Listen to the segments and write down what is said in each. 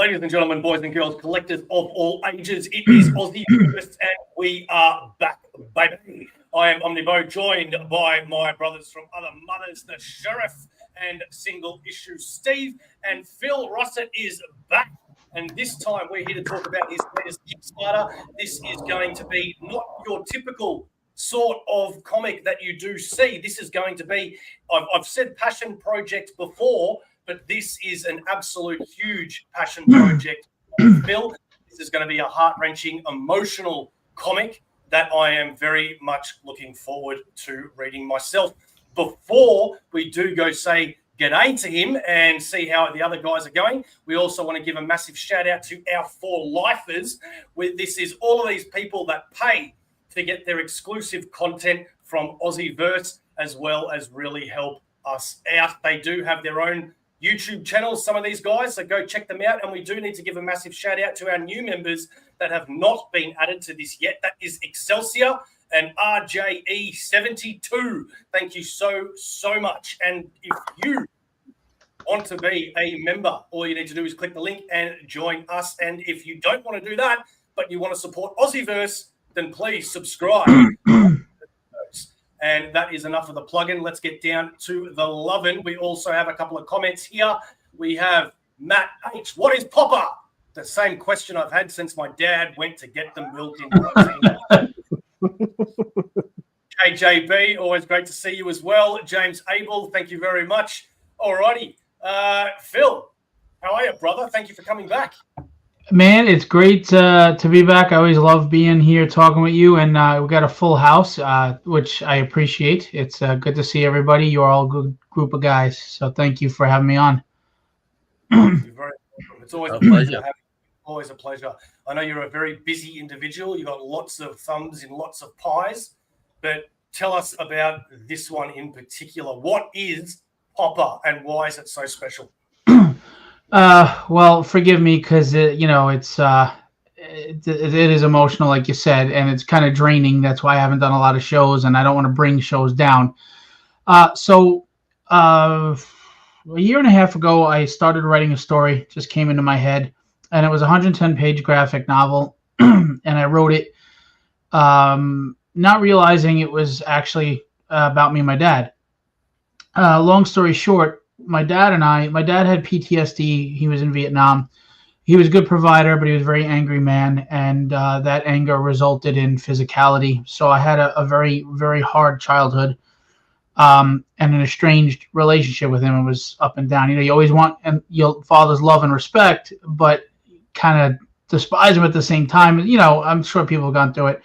Ladies and gentlemen, boys and girls, collectors of all ages, it is Aussieverse, and we are back, baby. I am Omnibo, joined by my brothers from other mothers, the Sheriff and Single Issue Steve, and Phil Rossett is back. And this time we're here to talk about his latest Kickstarter. This is going to be not your typical sort of comic that you do see. This is going to be, I've said passion project before, but this is an absolute huge passion project. Phil, this is going to be a heart-wrenching, emotional comic that I am very much looking forward to reading myself. Before we do go say g'day to him and see how the other guys are going, we also want to give a massive shout-out to our 4 lifers. This is all of these people that pay to get their exclusive content from Aussieverse, as well as really help us out. They do have their own YouTube channels, some of these guys, so go check them out. And we do need to give a massive shout out to our new members that have not been added to this yet. That is Excelsior and RJE72. Thank you so much. And if you want to be a member, all you need to do is click the link and join us. And if you don't want to do that, but you want to support Aussieverse, then please subscribe. And that is enough of the plug-in. Let's get down to the lovin'. We also have a couple of comments here. We have Matt H. What is Popper? The same question I've had since my dad went to get the milk in protein. KJB, always great to see you as well. James Abel, thank you very much. All righty. Phil, how are you, brother? Thank you for coming back. Man, it's great to be back. I always love being here talking with you, and we got a full house, which I appreciate. It's good to see everybody. You're all a good group of guys, so thank you for having me on. Thank you very much. It's always a pleasure. Always a pleasure. I know you're a very busy individual. You've got lots of thumbs in lots of pies, but tell us about this one in particular. What is Popper, and why is it so special? Well, forgive me because it is emotional, like you said, and it's kind of draining. That's why I haven't done a lot of shows, and I don't want to bring shows down. So a year and a half ago, I started writing a story. Just came into my head, and it was a 110-page graphic novel, and I wrote it, not realizing it was actually about me and my dad. Long story short, my dad had PTSD. He was in Vietnam. He was a good provider, but he was a very angry man, and that anger resulted in physicality. So I had a very, very hard childhood, and an estranged relationship with him. It was up and down. You know, you always want your father's love and respect, but kind of despise him at the same time. You know, I'm sure people have gone through it.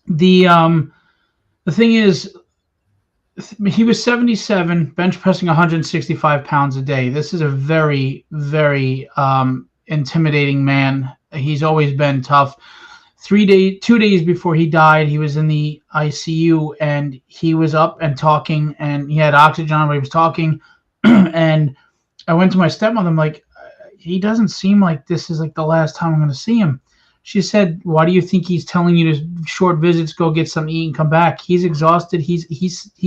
The thing is, he was 77, bench pressing 165 pounds a day. This is a very, very intimidating man. He's always been tough. 2 days before he died, he was in the ICU, and he was up and talking, and he had oxygen on, but he was talking. And I went to my stepmother. I'm like, he doesn't seem like this is like the last time I'm going to see him. She said, why do you think he's telling you to short visits, go get something to eat and come back? He's exhausted. He's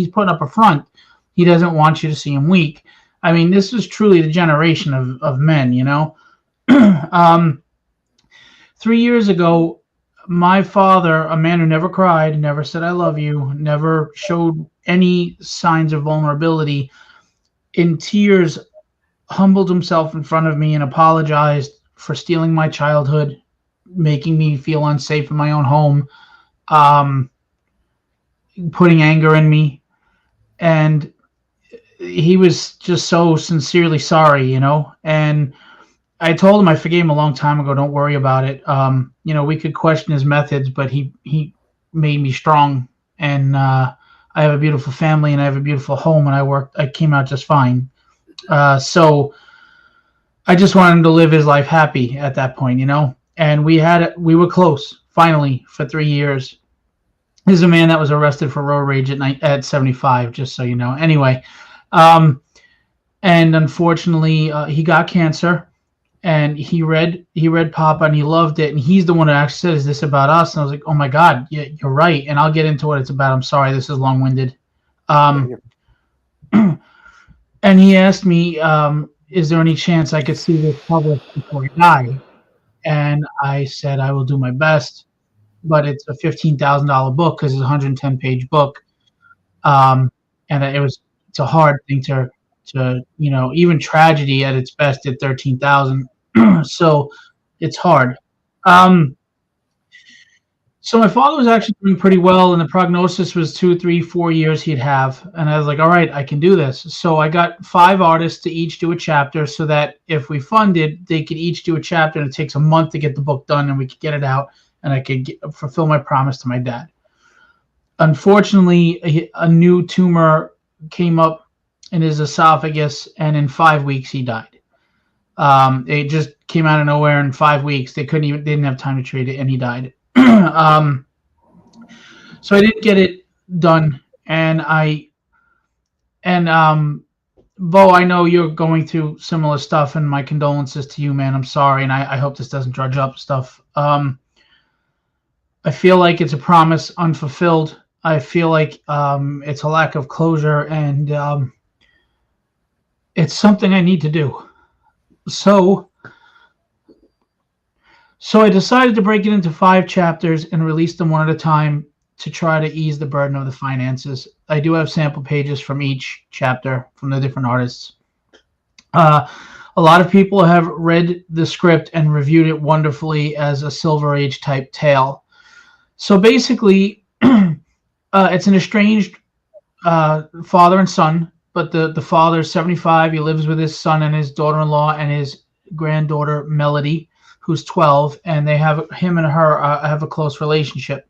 putting up a front. He doesn't want you to see him weak. I mean, this is truly the generation of men, you know. 3 years ago, my father, a man who never cried, never said I love you, never showed any signs of vulnerability, in tears, humbled himself in front of me and apologized for stealing my childhood, making me feel unsafe in my own home, putting anger in me. And he was just so sincerely sorry, you know. And I told him I forgave him a long time ago. Don't worry about it. You know, we could question his methods, but he made me strong. And I have a beautiful family, and I have a beautiful home, and I came out just fine. So I just wanted him to live his life happy at that point, you know. And we were close, finally, for 3 years. This is a man that was arrested for road rage at 75, just so you know. Anyway, and unfortunately, he got cancer, and he read Papa, and he loved it. And he's the one that actually said, is this about us? And I was like, oh, my God, yeah, you're right. And I'll get into what it's about. I'm sorry, this is long-winded. And he asked me, is there any chance I could see this published before I die? And I said, I will do my best, but it's a $15,000 book because it's a 110-page book. And it's a hard thing to even tragedy at its best did 13,000. So it's hard. Um, so my father was actually doing pretty well, and the prognosis was 2, 3, 4 years he'd have. And I was like, all right, I can do this. So I got 5 artists to each do a chapter, so that if we funded, they could each do a chapter, and it takes a month to get the book done, and we could get it out, and I could fulfill my promise to my dad. Unfortunately, a new tumor came up in his esophagus, and in 5 weeks he died. It just came out of nowhere in 5 weeks. They didn't have time to treat it, and he died. So I didn't get it done, and Bo, I know you're going through similar stuff, and my condolences to you, man. I'm sorry, and I hope this doesn't drudge up stuff. I feel like it's a promise unfulfilled. I feel like it's a lack of closure, and it's something I need to do. So I decided to break it into 5 chapters and release them one at a time to try to ease the burden of the finances. I do have sample pages from each chapter from the different artists. A lot of people have read the script and reviewed it wonderfully as a Silver Age type tale. So basically, it's an estranged father and son, but the father is 75. He lives with his son and his daughter-in-law and his granddaughter Melody, who's 12, and him and her have a close relationship.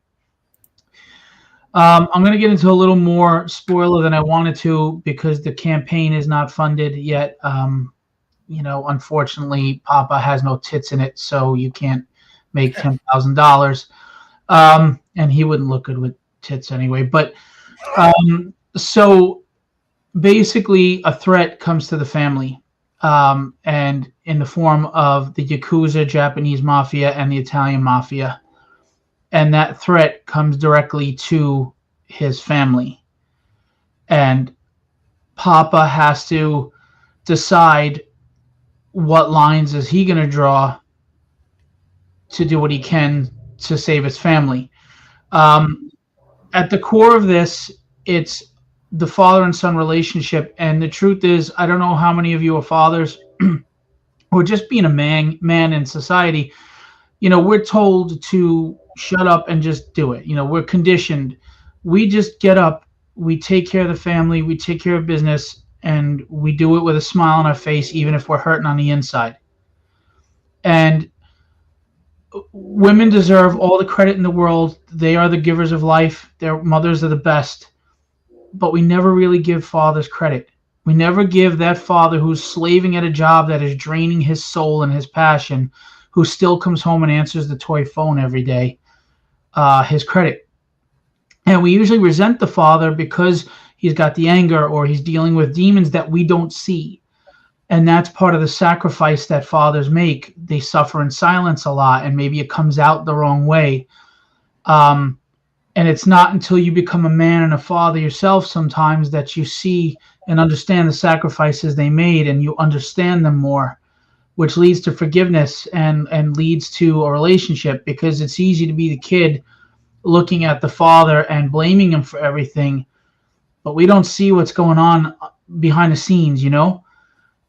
I'm going to get into a little more spoiler than I wanted to because the campaign is not funded yet. Unfortunately, Papa has no tits in it, so you can't make $10,000. And he wouldn't look good with tits anyway. But so basically, a threat comes to the family, and in the form of the Yakuza, Japanese mafia, and the Italian mafia. And that threat comes directly to his family. And Papa has to decide what lines is he going to draw to do what he can to save his family. At the core of this, it's the father and son relationship. And the truth is, I don't know how many of you are fathers or just being a man in society. We're told to shut up and just do it. We're conditioned. We just get up, we take care of the family, we take care of business, and we do it with a smile on our face, even if we're hurting on the inside. And women deserve all the credit in the world. They are the givers of life. Their mothers are the best. But we never really give fathers credit. We never give that father who's slaving at a job that is draining his soul and his passion, who still comes home and answers the toy phone every day, his credit. And we usually resent the father because he's got the anger or he's dealing with demons that we don't see. And that's part of the sacrifice that fathers make. They suffer in silence a lot, and maybe it comes out the wrong way. And it's not until you become a man and a father yourself sometimes that you see and understand the sacrifices they made, and you understand them more, which leads to forgiveness and leads to a relationship, because it's easy to be the kid looking at the father and blaming him for everything, but we don't see what's going on behind the scenes,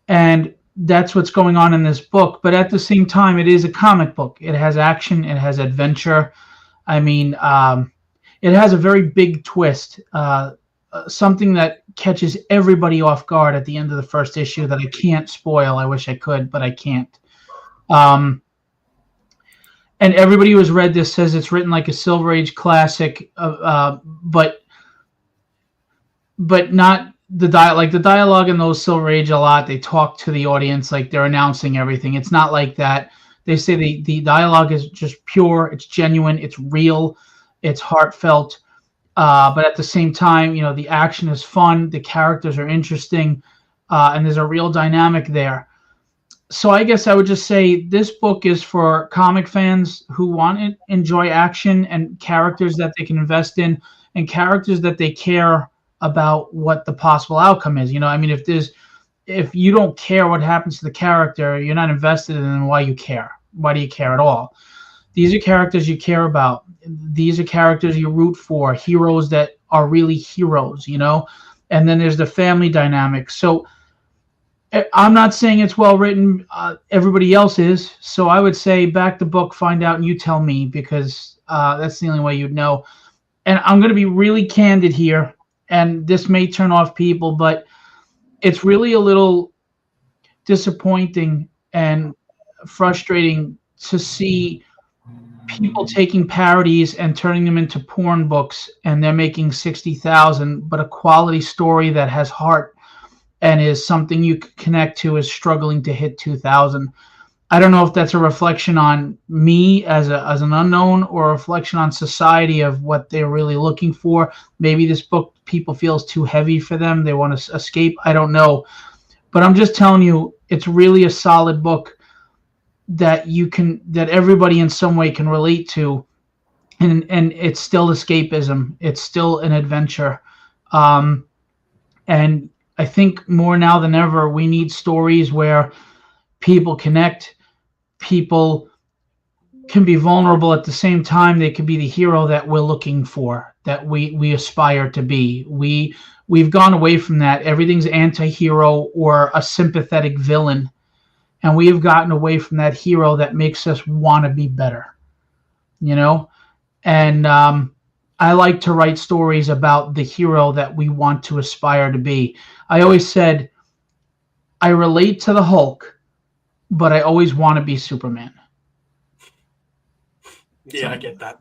and that's what's going on in this book. But at the same time, it is a comic book. It has action, it has adventure. I mean, it has a very big twist, something that catches everybody off guard at the end of the first issue that I can't spoil. I wish I could, but I can't. And everybody who has read this says it's written like a Silver Age classic, but not the like the dialogue in those Silver Age a lot. They talk to the audience like they're announcing everything. It's not like that. They say the dialogue is just pure. It's genuine. It's real. It's heartfelt. But at the same time, the action is fun. The characters are interesting, and there's a real dynamic there. So I guess I would just say this book is for comic fans who want to enjoy action and characters that they can invest in, and characters that they care about what the possible outcome is. If there's if you don't care what happens to the character, you're not invested in them. Why you care? Why do you care at all? These are characters you care about. These are characters you root for, heroes that are really heroes, you know? And then there's the family dynamic. So I'm not saying it's well written. Everybody else is. So I would say back the book, find out, and you tell me, because that's the only way you'd know. And I'm going to be really candid here, and this may turn off people, but it's really a little disappointing and frustrating to see people taking parodies and turning them into porn books, and they're making 60,000, but a quality story that has heart and is something you can connect to is struggling to hit 2,000. I don't know if that's a reflection on me as an unknown, or a reflection on society of what they're really looking for. Maybe this book people feel is too heavy for them. They want to escape. I don't know. But I'm just telling you, it's really a solid book that everybody in some way can relate to, and it's still escapism. It's still an adventure, and I think more now than ever we need stories where people connect, people can be vulnerable at the same time. They can be the hero that we're looking for, that we aspire to be. We've gone away from that. Everything's anti-hero or a sympathetic villain. And we have gotten away from that hero that makes us want to be better, you know? And I like to write stories about the hero that we want to aspire to be. I always said, I relate to the Hulk, but I always want to be Superman. Yeah, I get that.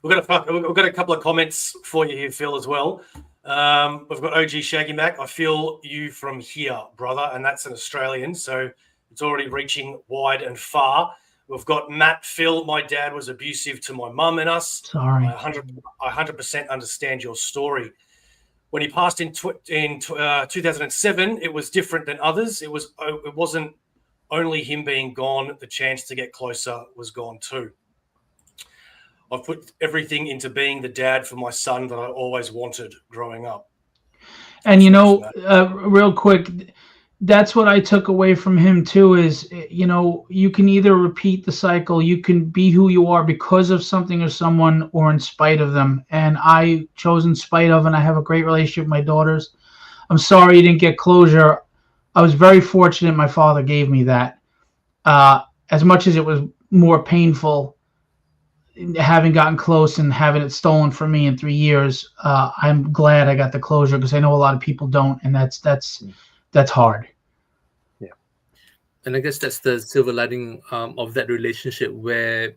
We've got a couple of comments for you here, Phil, as well. We've got OG Shaggy Mac. I feel you from here, brother, and that's an Australian, so it's already reaching wide and far. We've got Matt. Phil, my dad was abusive to my mum and us. Sorry. I 100% understand your story. When he passed in 2007, it was different than others. It wasn't only him being gone. The chance to get closer was gone too. I've put everything into being the dad for my son that I always wanted growing up. And, you know, real quick, that's what I took away from him too, is, you know, you can either repeat the cycle, you can be who you are because of something or someone, or in spite of them. And I chose in spite of, and I have a great relationship with my daughters. I'm sorry you didn't get closure. I was very fortunate my father gave me that. As much as it was more painful having gotten close and having it stolen from me in 3 years, I'm glad I got the closure, because I know a lot of people don't, and that's hard. Yeah, and I guess that's the silver lining of that relationship, where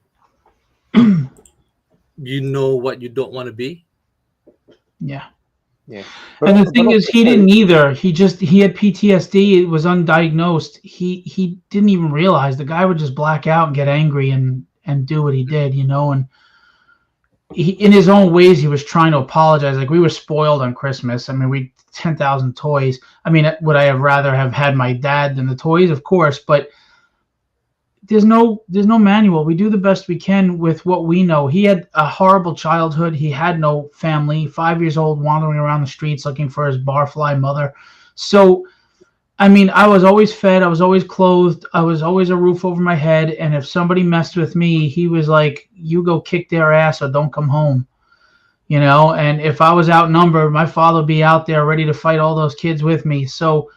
you know what you don't want to be. Yeah. Yeah. And the thing is, he didn't either. He had PTSD. It was undiagnosed. He didn't even realize. The guy would just black out and get angry and do what he did, you know. And he, in his own ways, he was trying to apologize. Like, we were spoiled on Christmas. I mean, we 10,000 toys. I mean, would I have rather have had my dad than the toys? Of course, but there's no manual. We do the best we can with what we know. He had a horrible childhood. He had no family. 5 years old, wandering around the streets looking for his barfly mother. So, I mean, I was always fed. I was always clothed. I was always a roof over my head. And if somebody messed with me, he was like, "You go kick their ass or don't come home." You know, and if I was outnumbered, my father would be out there ready to fight all those kids with me. So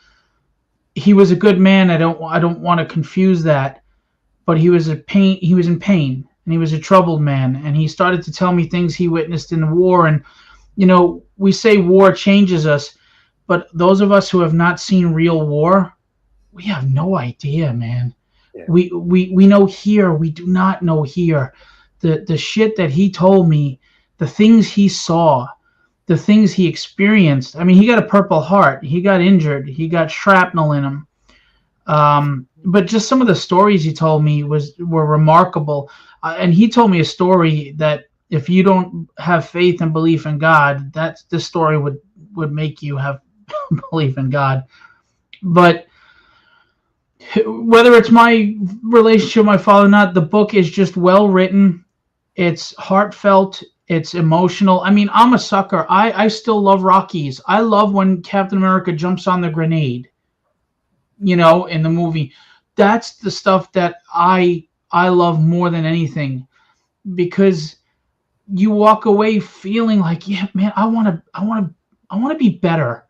he was a good man. I don't want to confuse that. But he was in pain, and he was a troubled man. And he started to tell me things he witnessed in the war. And, you know, we say war changes us, but those of us who have not seen real war, we have no idea, man. Yeah. We know here, we do not know here. The shit that he told me, the things he saw, the things he experienced. I mean, he got a Purple Heart. He got injured. He got shrapnel in him. But just some of the stories he told me were remarkable. And he told me a story that if you don't have faith and belief in God, this story would make you have belief in God. But whether it's my relationship with my father or not, the book is just well written. It's heartfelt. It's emotional. I mean, I'm a sucker. I still love Rockies. I love when Captain America jumps on the grenade, in the movie. That's the stuff that I love more than anything, because you walk away feeling like, yeah, man, I want to be better.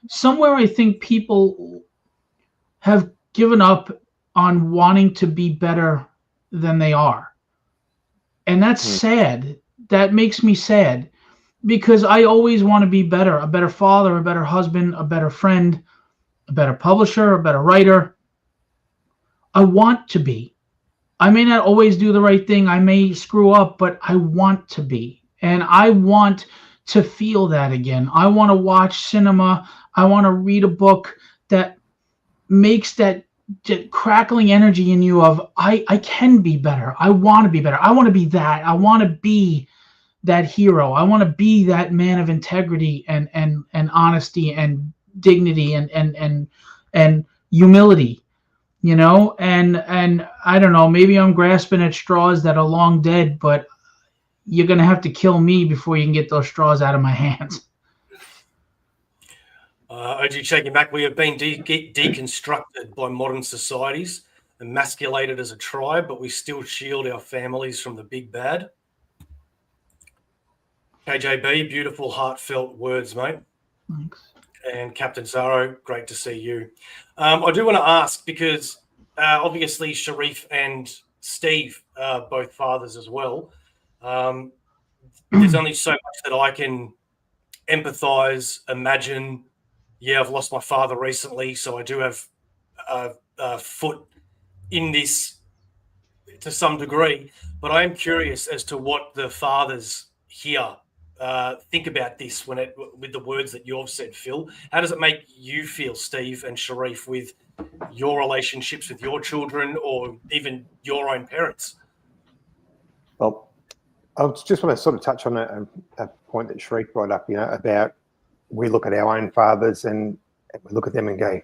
Somewhere I think people have given up on wanting to be better than they are. And that's sad. That makes me sad, because I always want to be better, a better father, a better husband, a better friend, a better publisher, a better writer. I want to be. I may not always do the right thing. I may screw up, but I want to be. And I want to feel that again. I want to watch cinema. I want to read a book that makes that crackling energy in you of, I can be better. I want to be better. I want to be that. I want to be that hero. I want to be that man of integrity and honesty and dignity and humility. And I don't know, maybe I'm grasping at straws that are long dead, but you're going to have to kill me before you can get those straws out of my hands. OG, shaking back, we have been deconstructed by modern societies, emasculated as a tribe, but we still shield our families from the big bad. KJB, beautiful, heartfelt words, mate. Thanks. And Captain Zaro, great to see you. I do want to ask, because obviously Sharif and Steve are both fathers as well. There's only so much that I can empathize, imagine. Yeah, I've lost my father recently, so I do have a foot in this to some degree. But I am curious as to what the fathers here think about this with the words that you've said, Phil. How does it make you feel, Steve and Sharif, with your relationships with your children or even your own parents? Well, I just want to sort of touch on a point that Sharif brought up, about we look at our own fathers and we look at them and go,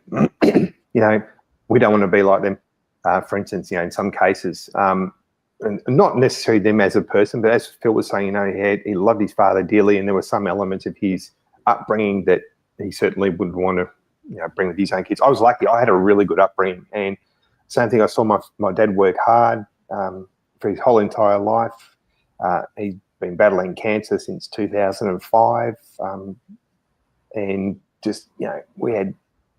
we don't want to be like them. For instance, in some cases, and not necessarily them as a person, but as Phil was saying, he loved his father dearly, and there were some elements of his upbringing that he certainly wouldn't want to, bring with his own kids. I was lucky; I had a really good upbringing, and same thing. I saw my dad work hard for his whole entire life. He's been battling cancer since 2005, and just we had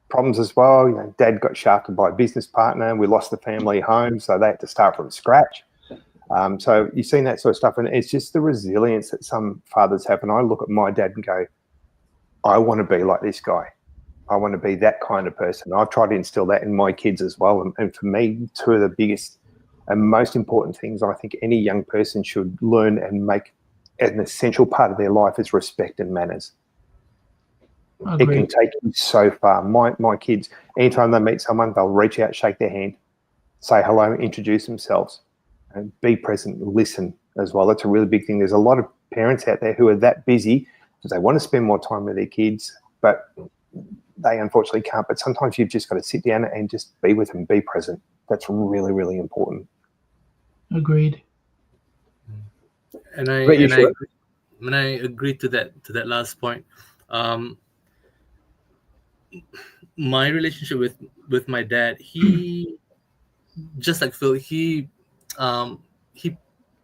problems as well. Dad got shafted by a business partner. We lost the family home, so they had to start from scratch. So you've seen that sort of stuff, and it's just the resilience that some fathers have. And I look at my dad and go, I want to be like this guy. I want to be that kind of person. I've tried to instill that in my kids as well. And for me, two of the biggest and most important things I think any young person should learn and make an essential part of their life is respect and manners. It can take you so far. My kids, anytime they meet someone, they'll reach out, shake their hand, say hello, introduce themselves, and be present, listen as well. That's a really big thing. There's a lot of parents out there who are that busy because they want to spend more time with their kids, but they unfortunately can't. But sometimes you've just got to sit down and just be with them, be present. That's really, really important. Agreed. And I agree to that last point. My relationship with my dad, he just like Phil, he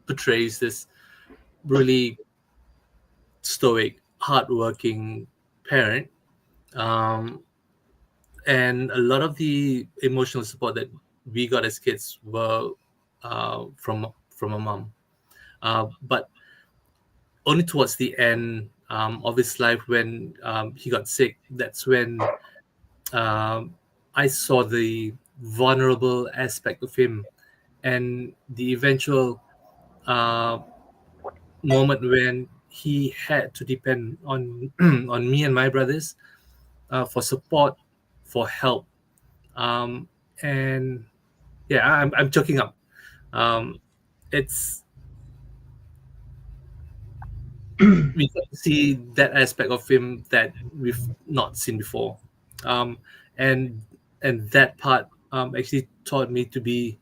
portrays this really stoic, hardworking parent, and a lot of the emotional support that we got as kids were from a mom, but only towards the end of his life, when he got sick, that's when I saw the vulnerable aspect of him, and the eventual moment when he had to depend on on me and my brothers for support, for help, and yeah, I'm choking up. It's we get to see that aspect of him that we've not seen before, and that part actually taught me to be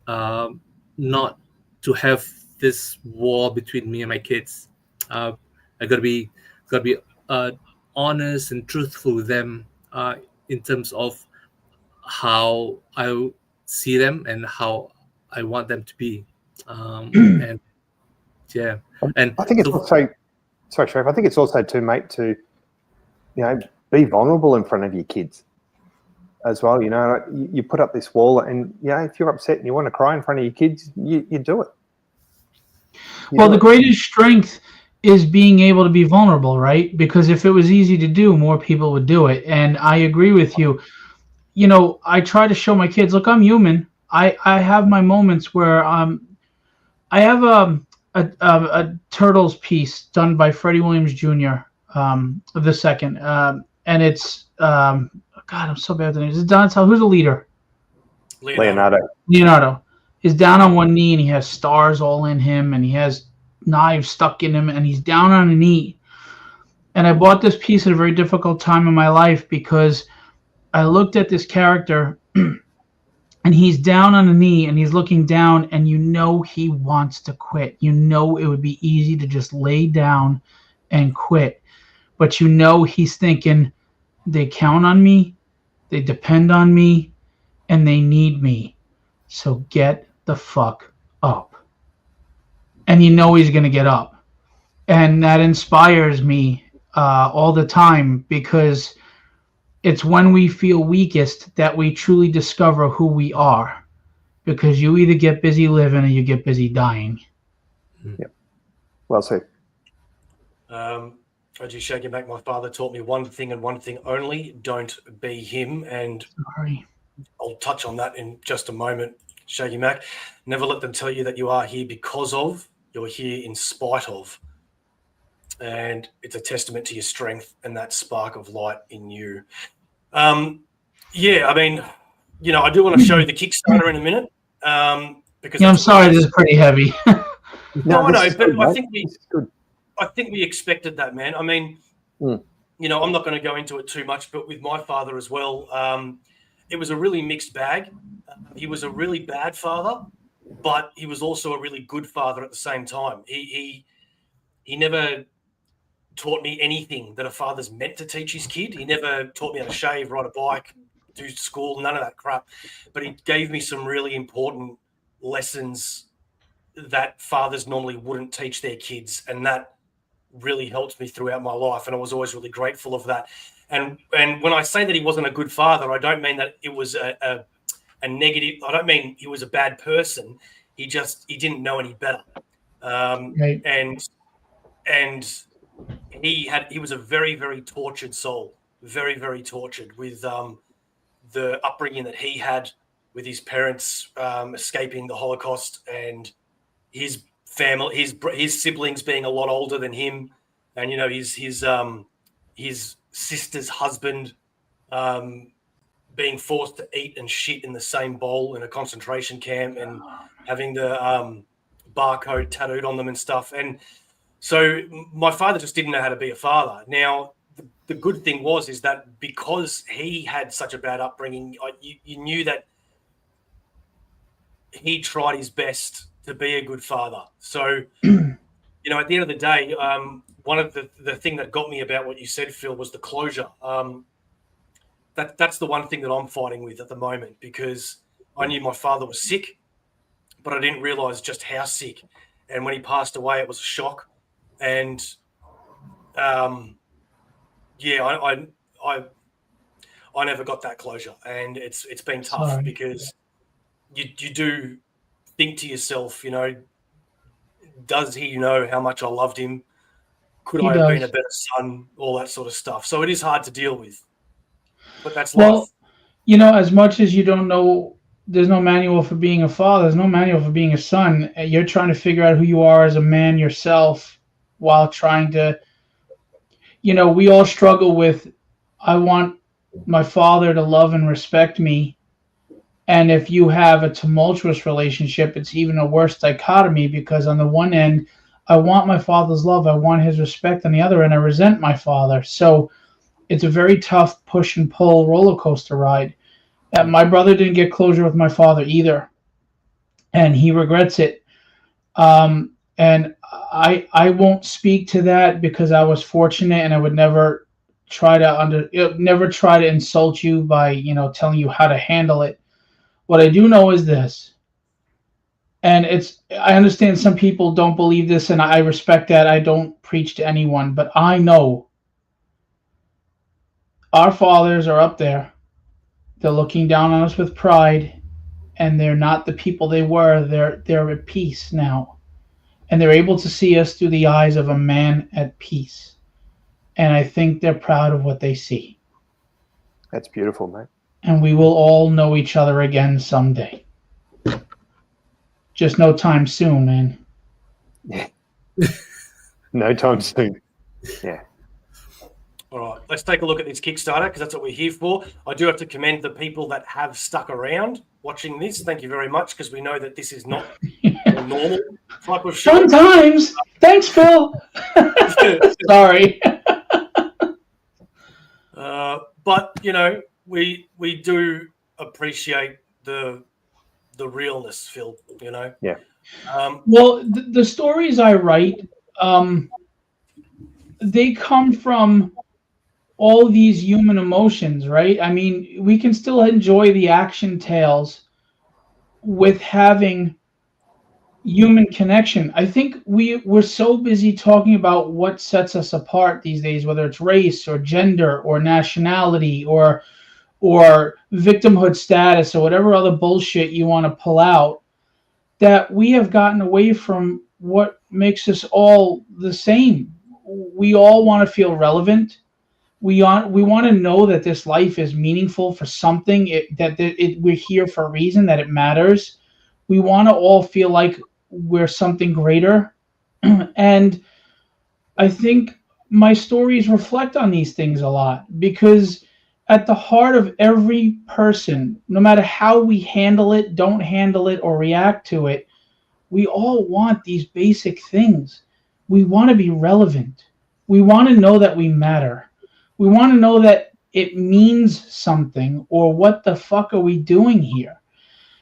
not to have this war between me and my kids. I gotta be honest and truthful with them in terms of how I see them and how I want them to be. And yeah, and I think it's also, sorry, Sharif, I think it's also too, mate, to, be vulnerable in front of your kids as well. You put up this wall, and if you're upset and you want to cry in front of your kids, you do it. The greatest strength is being able to be vulnerable, right? Because if it was easy to do, more people would do it. And I agree with you. I try to show my kids, look, I'm human. I have my moments where I have a Turtles piece done by Freddie Williams Jr. The second, and it's God, I'm so bad with the names. It's Donatello. Who's the leader? Leonardo is down on one knee, and he has stars all in him, and he has knives stuck in him, and he's down on a knee. And I bought this piece at a very difficult time in my life because I looked at this character and he's down on a knee and he's looking down, and he wants to quit. It would be easy to just lay down and quit. But he's thinking, they count on me, they depend on me, and they need me. So get the fuck up. And he's going to get up. And that inspires me all the time, because it's when we feel weakest that we truly discover who we are, because you either get busy living or you get busy dying. Yep. Well said. As you shaking back, my father taught me one thing and one thing only: don't be him. And Sorry. I'll touch on that in just a moment. Shaggy Mac, never let them tell you that you are here because of, you're here in spite of. And it's a testament to your strength and that spark of light in you. I do want to show you the Kickstarter in a minute. Because I'm sorry, this is pretty heavy. No, I know, but I think we expected that, man. I mean, I'm not going to go into it too much, but with my father as well, it was a really mixed bag. He was a really bad father, but he was also a really good father at the same time. He never taught me anything that a father's meant to teach his kid. He never taught me how to shave, ride a bike, do school, none of that crap. But he gave me some really important lessons that fathers normally wouldn't teach their kids, and that really helped me throughout my life, and I was always really grateful of that. And when I say that he wasn't a good father, I don't mean that it was a negative. I don't mean he was a bad person. He didn't know any better. Right. And he was a very, very tortured soul, very, very tortured with the upbringing that he had with his parents escaping the Holocaust, and his family, his siblings being a lot older than him, and his sister's husband being forced to eat and shit in the same bowl in a concentration camp, and having the barcode tattooed on them and stuff. And so my father just didn't know how to be a father. Now, the good thing is that because he had such a bad upbringing, you knew that he tried his best to be a good father. So, at the end of the day, one of the thing that got me about what you said, Phil, was the closure. That's the one thing that I'm fighting with at the moment, because I knew my father was sick, but I didn't realize just how sick. And when he passed away, it was a shock. And I never got that closure, and it's been tough. Because you do think to yourself, does he know how much I loved him? Could I have been a better son? All that sort of stuff. So it is hard to deal with, but that's life. As much as you don't know, there's no manual for being a father, there's no manual for being a son. You're trying to figure out who you are as a man yourself, while trying to, we all struggle with, I want my father to love and respect me. And if you have a tumultuous relationship, it's even a worse dichotomy, because on the one end, I want my father's love, I want his respect. On the other end, I resent my father. So it's a very tough push and pull roller coaster ride. My brother didn't get closure with my father either, and he regrets it. And I won't speak to that because I was fortunate, and I would never never try to insult you by telling you how to handle it. What I do know is this, and I understand some people don't believe this, and I respect that. I don't preach to anyone, but I know our fathers are up there. They're looking down on us with pride, and they're not the people they were. They're at peace now, and they're able to see us through the eyes of a man at peace. And I think they're proud of what they see. That's beautiful, mate. And we will all know each other again someday. Just no time soon, man. Yeah. No time soon. Yeah. All right, let's take a look at this Kickstarter because that's what we're here for. I do have to commend the people that have stuck around watching this. Thank you very much, because we know that this is not a normal type of show. Fun times. Thanks, Phil. Sorry. But we do appreciate the realness, Phil. Yeah. Well, the stories I write, they come from all these human emotions, right? I mean, we can still enjoy the action tales with having human connection. I think we're so busy talking about what sets us apart these days, whether it's race or gender or nationality or victimhood status or whatever other bullshit you want to pull out, that we have gotten away from what makes us all the same. We all want to feel relevant. We want to know that this life is meaningful for something, we're here for a reason, that it matters. We want to all feel like we're something greater. And I think my stories reflect on these things a lot, because at the heart of every person, no matter how we handle it, don't handle it, or react to it, we all want these basic things. We want to be relevant. We want to know that we matter. We want to know that it means something, or what the fuck are we doing here?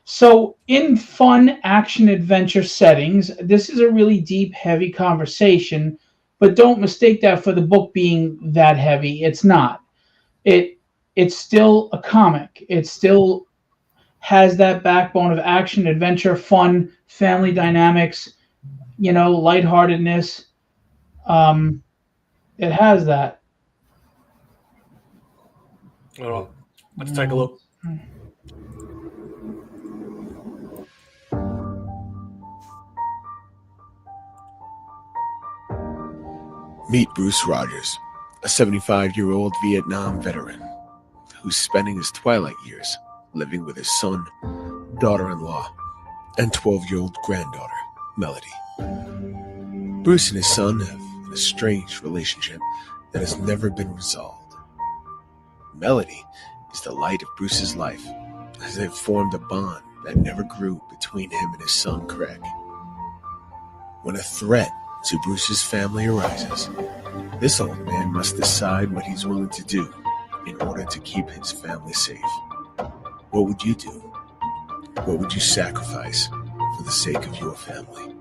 So in fun action adventure settings, this is a really deep, heavy conversation, but don't mistake that for the book being that heavy. It's not. It's still a comic. It still has that backbone of action, adventure, fun, family dynamics, lightheartedness. It has that. All right, let's take a look. Meet Bruce Rogers, a 75-year-old Vietnam veteran who's spending his twilight years living with his son, daughter-in-law, and 12-year-old granddaughter, Melody. Bruce and his son have an estranged relationship that has never been resolved. Melody is the light of Bruce's life, as they've formed a bond that never grew between him and his son, Craig. When a threat to Bruce's family arises, this old man must decide what he's willing to do in order to keep his family safe. What would you do? What would you sacrifice for the sake of your family?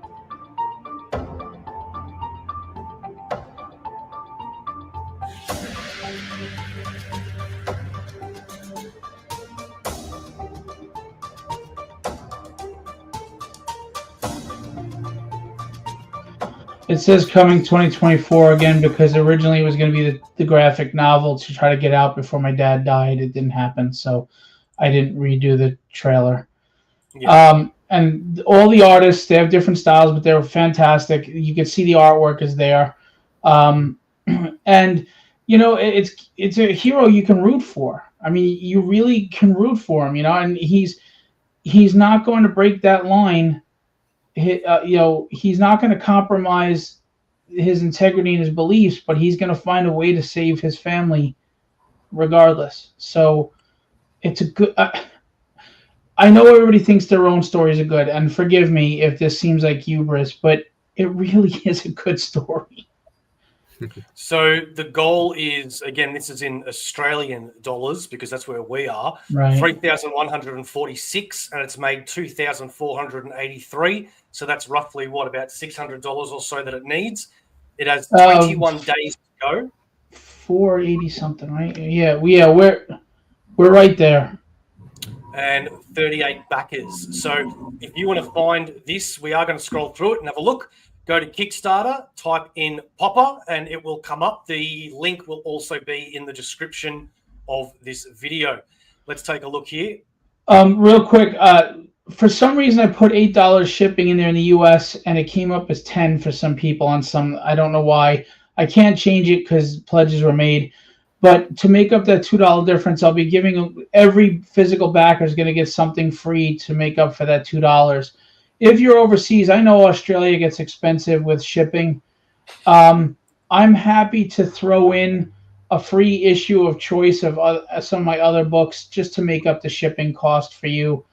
It says coming 2024 again, because originally it was going to be the graphic novel to try to get out before my dad died. It didn't happen, so I didn't redo the trailer. Yeah. And all the artists, they have different styles, but they're fantastic. You can see the artwork is there. And, it's a hero you can root for. I mean, you really can root for him, and he's not going to break that line. He's not going to compromise his integrity and his beliefs, but he's going to find a way to save his family regardless. So it's a good... I know everybody thinks their own stories are good, and forgive me if this seems like hubris, but it really is a good story. So the goal is, again, this is in Australian dollars because that's where we are, right. 3,146, and it's made 2,483. So that's roughly about $600 or so that it needs. It has 21 days to go. 480 something, right? We're right there. And 38 backers. So if you want to find this, we are going to scroll through it and have a look. Go to Kickstarter, type in Popper, and it will come up. The link will also be in the description of this video. Let's take a look here. Real quick, for some reason I put $8 shipping in there in the US and it came up as 10 for some people on some. I don't know why. I can't change it because pledges were made. But to make up that $2 difference, I'll be giving every physical backer is going to get something free to make up for that $2. If you're overseas, I know Australia gets expensive with shipping. I'm happy to throw in a free issue of choice of some of my other books just to make up the shipping cost for you,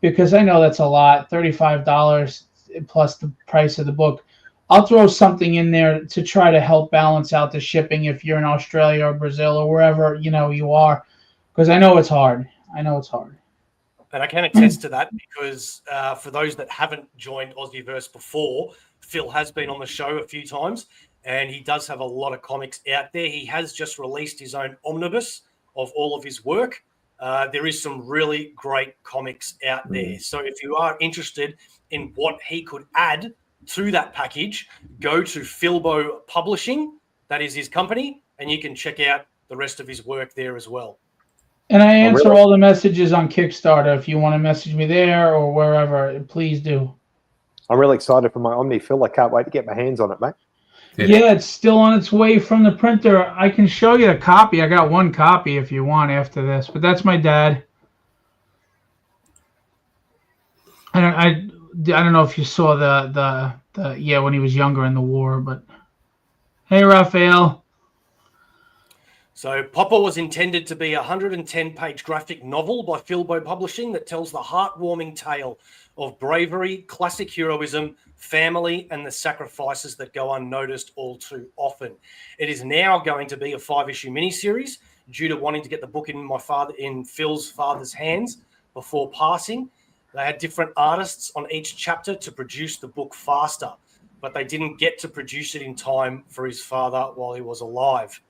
because I know that's a lot, $35 plus the price of the book. I'll throw something in there to try to help balance out the shipping if you're in Australia or Brazil or wherever you are, because I know it's hard. And I can attest to that because for those that haven't joined Aussieverse before, Phil has been on the show a few times and he does have a lot of comics out there. He has just released his own omnibus of all of his work. There is some really great comics out there. So if you are interested in what he could add to that package, go to Philbo Publishing, that is his company, and you can check out the rest of his work there as well. And I answer all the messages on Kickstarter. If you want to message me there or wherever, please do. I'm really excited for my Omni Phil. I can't wait to get my hands on it, mate. Yeah, it's still on its way from the printer. I can show you a copy. I got one copy if you want after this, but that's my dad. I don't know if you saw the when he was younger in the war, but hey, Raphael. So Popper was intended to be a 110-page graphic novel by Philbo Publishing that tells the heartwarming tale of bravery, classic heroism, family, and the sacrifices that go unnoticed all too often. It is now going to be a 5-issue miniseries due to wanting to get the book in Phil's father's hands before passing. They had different artists on each chapter to produce the book faster, but they didn't get to produce it in time for his father while he was alive.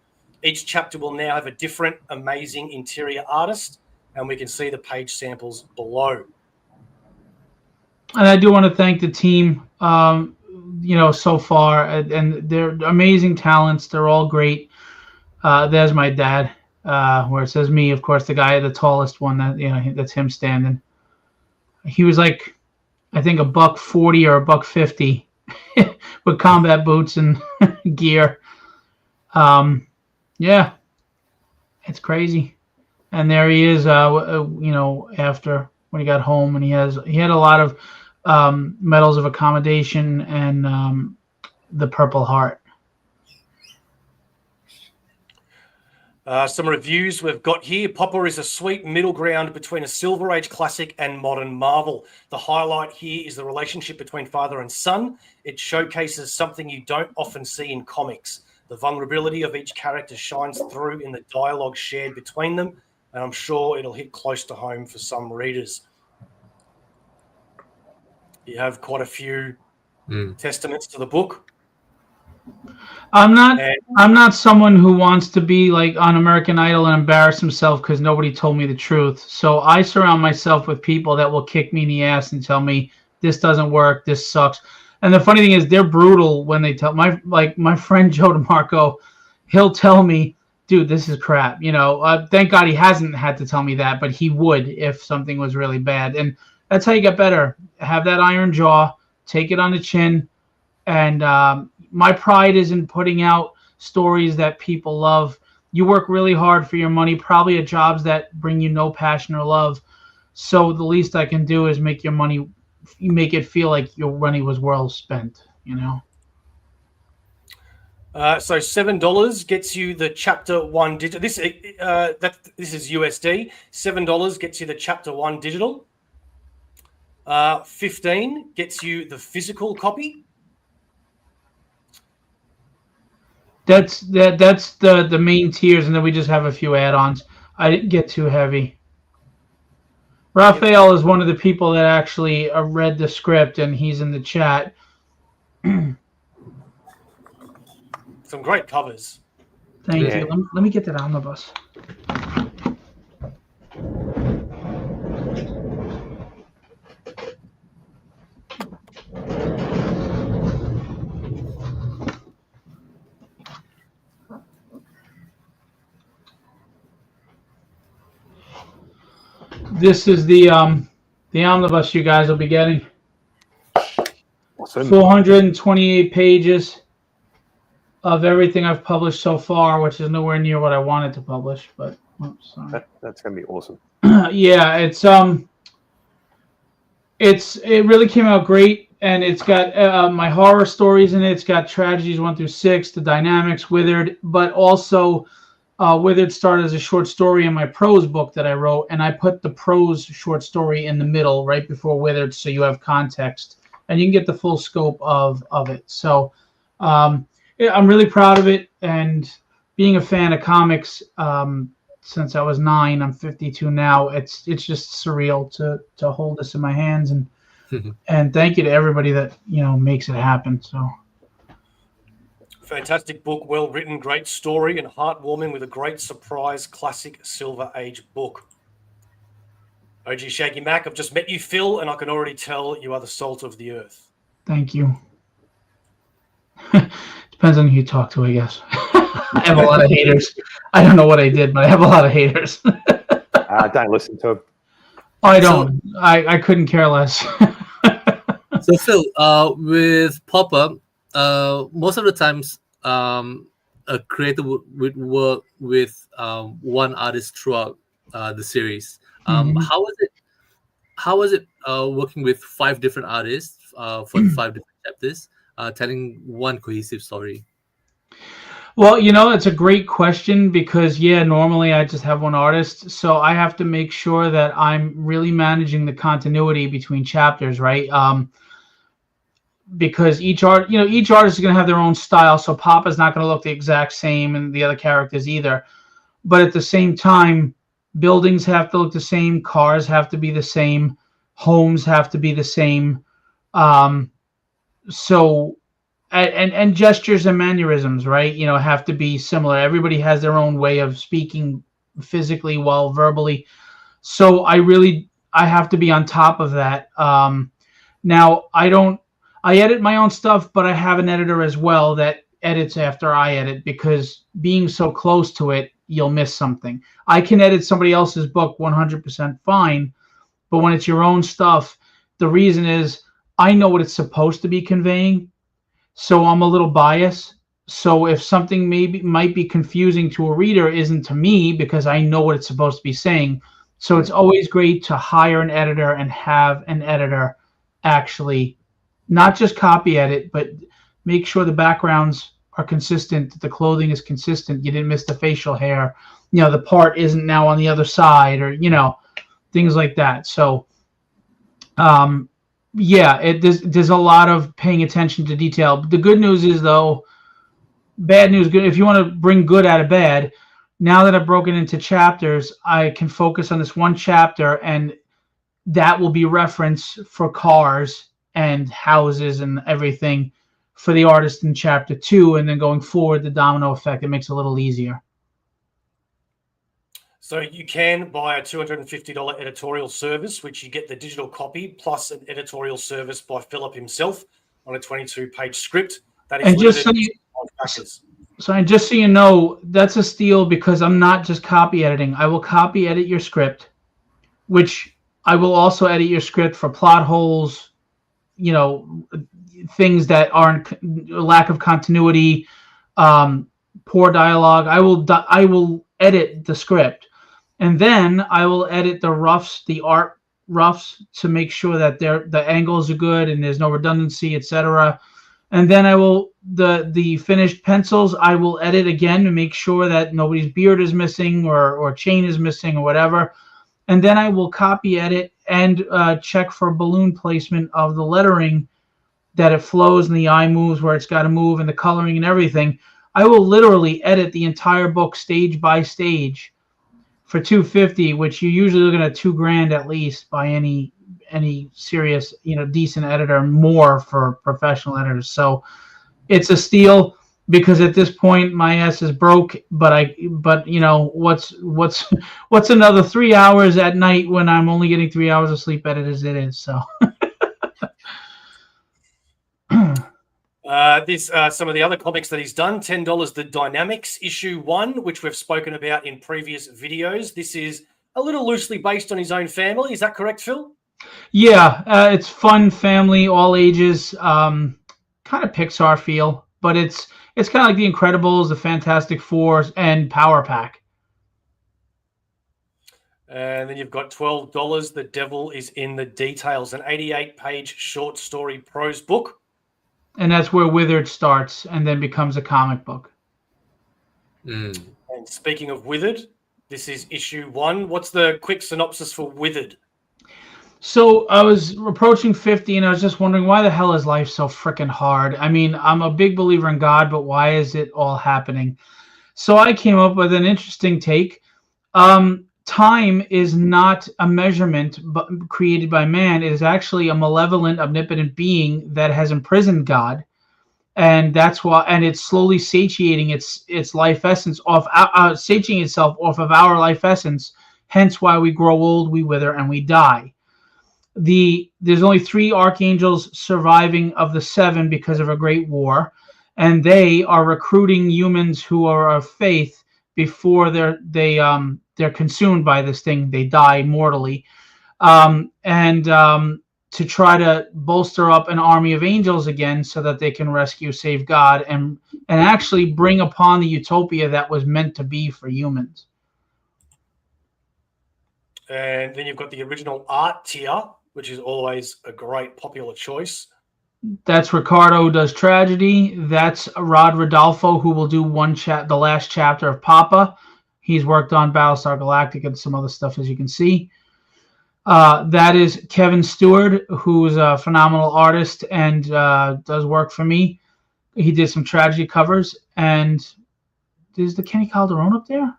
Each chapter will now have a different amazing interior artist, and we can see the page samples below. And I do want to thank the team, so far, and they're amazing talents. They're all great. There's my dad, where it says me, of course, the guy, the tallest one, that's him standing. He was like, I think $140 or $150 with combat boots and gear. Yeah, it's crazy. And there he is, after when he got home, and he had a lot of medals of accommodation and the Purple Heart. Some reviews we've got here. Popper is a sweet middle ground between a Silver Age classic and modern Marvel. The highlight here is the relationship between father and son. It showcases something you don't often see in comics. The vulnerability of each character shines through in the dialogue shared between them, and I'm sure it'll hit close to home for some readers. You have quite a few testaments to the book. I'm not someone who wants to be like on American Idol and embarrass himself because nobody told me the truth. So I surround myself with people that will kick me in the ass and tell me this doesn't work, this sucks. And the funny thing is, they're brutal when they tell my friend Joe DeMarco. He'll tell me, dude, this is crap. Thank God he hasn't had to tell me that, but he would if something was really bad. And that's how you get better. Have that iron jaw, take it on the chin. And my pride is in putting out stories that people love. You work really hard for your money, probably at jobs that bring you no passion or love. So the least I can do is make it feel like your money was well spent, So $7 gets you the chapter 1 digital. This is USD. $7 gets you the chapter 1 digital. 15 gets you the physical copy. That's the main tiers, and then we just have a few add-ons. I didn't get too heavy. Raphael is one of the people that actually read the script, and he's in the chat. Some great covers. Thank you. Let me get that omnibus. This is the omnibus you guys will be getting. Awesome. 428 pages of everything I've published so far, which is nowhere near what I wanted to publish. But sorry. That's going to be awesome. Yeah, it really came out great, and it's got my horror stories in it. It's got tragedies 1 through 6, the dynamics, Withered, but also Withered started as a short story in my prose book that I wrote, and I put the prose short story in the middle right before Withered, so you have context and you can get the full scope of it. So I'm really proud of it, and being a fan of comics since I was 9, I'm 52 now. It's just surreal to hold this in my hands, and and thank you to everybody that makes it happen. So. Fantastic book, well written, great story, and heartwarming with a great surprise classic Silver Age book. OG Shaggy Mac, I've just met you, Phil, and I can already tell you are the salt of the earth. Thank you. Depends on who you talk to, I guess. I have a lot of haters. I don't know what I did, but I have a lot of haters. Don't listen to them. I don't. I couldn't care less. So Phil, with Popper, most of the times a creator would work with one artist throughout the series. How was it working with 5 different artists for the 5 different chapters, telling one cohesive story? Well, it's a great question because, normally I just have one artist. So I have to make sure that I'm really managing the continuity between chapters, right? Because each artist is going to have their own style. So Papa's not going to look the exact same, and the other characters either. But at the same time, buildings have to look the same. Cars have to be the same. Homes have to be the same. So, and gestures and mannerisms, right? Have to be similar. Everybody has their own way of speaking physically while verbally. So I have to be on top of that. Now I edit my own stuff, but I have an editor as well that edits after I edit, because being so close to it, you'll miss something. I can edit somebody else's book 100% fine, but when it's your own stuff, the reason is I know what it's supposed to be conveying, so I'm a little biased. So if something might be confusing to a reader, isn't to me, because I know what it's supposed to be saying. So it's always great to hire an editor and have an editor actually not just copy edit, but make sure the backgrounds are consistent, the clothing is consistent, you didn't miss the facial hair, the part isn't now on the other side, or things like that. So there's a lot of paying attention to detail. But the good news is, though, bad news, good. If you want to bring good out of bad, now that I've broken into chapters, I can focus on this one chapter, and that will be reference for cars and houses and everything for the artist in chapter 2, and then going forward, the domino effect, it makes it a little easier. So you can buy a $250 editorial service, which you get the digital copy plus an editorial service by Philip himself on a 22-page script. That is and just so you know, that's a steal, because I'm not just copy editing. I will copy edit your script, which I will also edit your script for plot holes, things that aren't lack of continuity, poor dialogue. I will edit the script, and then I will edit the roughs, the art roughs, to make sure that the angles are good and there's no redundancy, etc. And then I will the finished pencils, I will edit again to make sure that nobody's beard is missing or chain is missing or whatever. And then I will copy edit and check for balloon placement of the lettering, that it flows and the eye moves where it's got to move, and the coloring and everything. I will literally edit the entire book stage by stage for 250, which you're usually looking at $2,000 at least by any serious, decent editor, more for professional editors. So it's a steal, because at this point my ass is broke. But what's another 3 hours at night when I'm only getting 3 hours of sleep as it is. So. Some of the other comics that he's done, $10, The Dynamics, issue 1, which we've spoken about in previous videos. This is a little loosely based on his own family. Is that correct, Phil? Yeah, it's fun, family, all ages, kind of Pixar feel, but it's kind of like The Incredibles, The Fantastic Four, and Power Pack. And then you've got $12, The Devil is in the Details, an 88-page short story prose book. And that's where Withered starts and then becomes a comic book. And speaking of Withered, this is issue 1. What's the quick synopsis for Withered? So I was approaching 50 and I was just wondering, why the hell is life so freaking hard? I mean, I'm a big believer in God, but why is it all happening? So I came up with an interesting take. Time is not a measurement created by man. It is actually a malevolent, omnipotent being that has imprisoned God, and that's why. And it's slowly satiating its life essence satiating itself off of our life essence. Hence, why we grow old, we wither, and we die. There's only 3 archangels surviving of the 7 because of a great war, and they are recruiting humans who are of faith before they're consumed by this thing. They die mortally, to try to bolster up an army of angels again, so that they can save God, and actually bring upon the utopia that was meant to be for humans. And then you've got the original art tier, which is always a great popular choice. That's Ricardo Does Tragedy. That's Rod Rodolfo, who will do the last chapter of Papa. He's worked on Battlestar Galactica and some other stuff, as you can see. That is Kevin Stewart, who's a phenomenal artist and does work for me. He did some tragedy covers. And is the Kenny Calderon up there?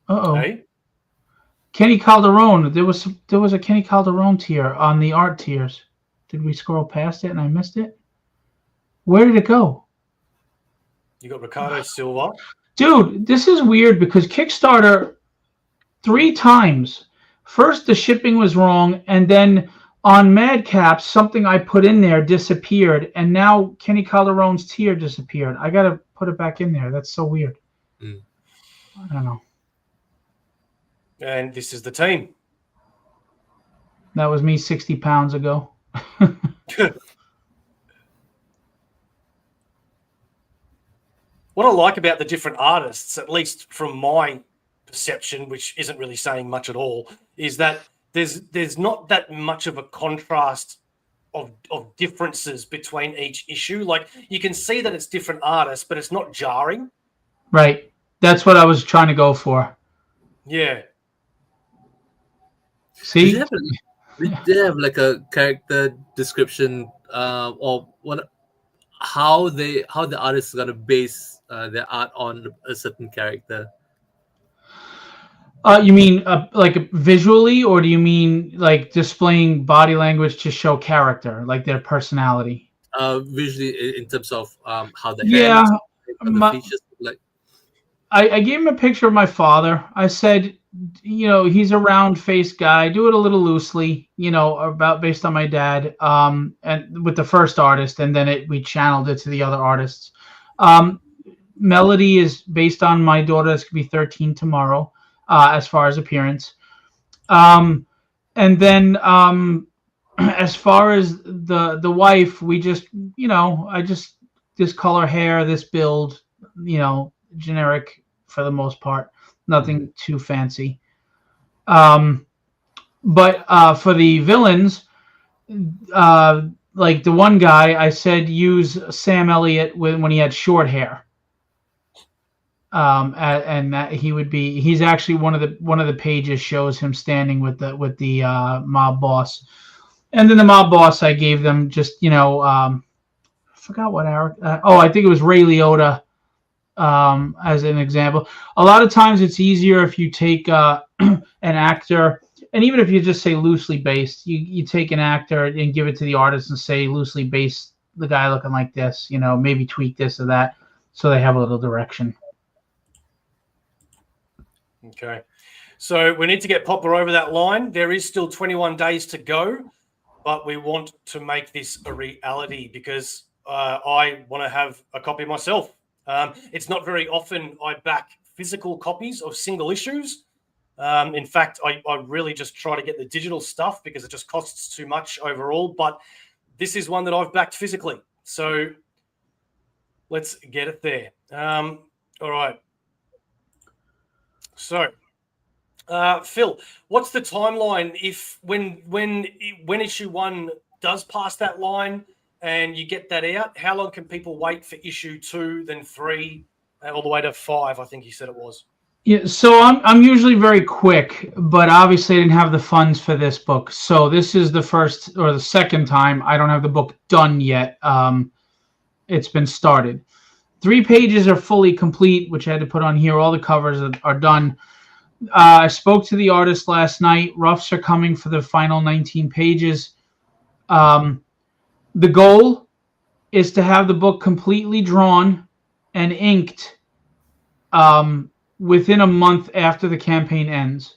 Uh-oh. Hey? Kenny Calderon. There was a Kenny Calderon tier on the art tiers. Did we scroll past it and I missed it? Where did it go? You got Ricardo Silva. Dude, this is weird because Kickstarter 3 times. First, the shipping was wrong, and then on Madcaps, something I put in there disappeared, and now Kenny Calderon's tier disappeared. I got to put it back in there. That's so weird. I don't know. And this is the team. That was me 60 pounds ago. What I like about the different artists, at least from my perception, which isn't really saying much at all, is that there's not that much of a contrast of differences between each issue. Like, you can see that it's different artists, but it's not jarring. Right. That's what I was trying to go for. Yeah. See? Did they have like a character description or what? How the artist is gonna base their art on a certain character? You mean like visually, or do you mean like displaying body language to show character, like their personality? Visually, in terms of how the hands, the features like. I gave him a picture of my father. I said, he's a round-faced guy. Do it a little loosely, based on my dad, and with the first artist, and then we channeled it to the other artists. Melody is based on my daughter. That's gonna be 13 tomorrow, as far as appearance. And then as far as the wife, we just, I just this color hair, this build, generic for the most part, nothing too fancy. But for the villains, like the one guy, I said use Sam Elliott when he had short hair, and that he's actually one of the pages shows him standing with the mob boss, and then the mob boss I gave them just I forgot what I think it was Ray Liotta. as an example. A lot of times it's easier if you take an actor, and even if you just say loosely based, you take an actor and give it to the artist and say loosely based, the guy looking like this, maybe tweak this or that, so they have a little direction. Okay. So we need to get Popper over that line. There is still 21 days to go, but we want to make this a reality because I want to have a copy myself. It's not very often I back physical copies of single issues. In fact, I really just try to get the digital stuff because it just costs too much overall. But this is one that I've backed physically. So let's get it there. All right. So, Phil, what's the timeline if when issue 1 does pass that line and you get that out? How long can people wait for issue 2, then 3, all the way to 5? I think you said it was. Yeah, so I'm usually very quick, but obviously I didn't have the funds for this book. So this is the first or the second time I don't have the book done yet. It's been started. 3 pages are fully complete, which I had to put on here. All the covers are done. I spoke to the artist last night. Roughs are coming for the final 19 pages. The goal is to have the book completely drawn and inked within a month after the campaign ends.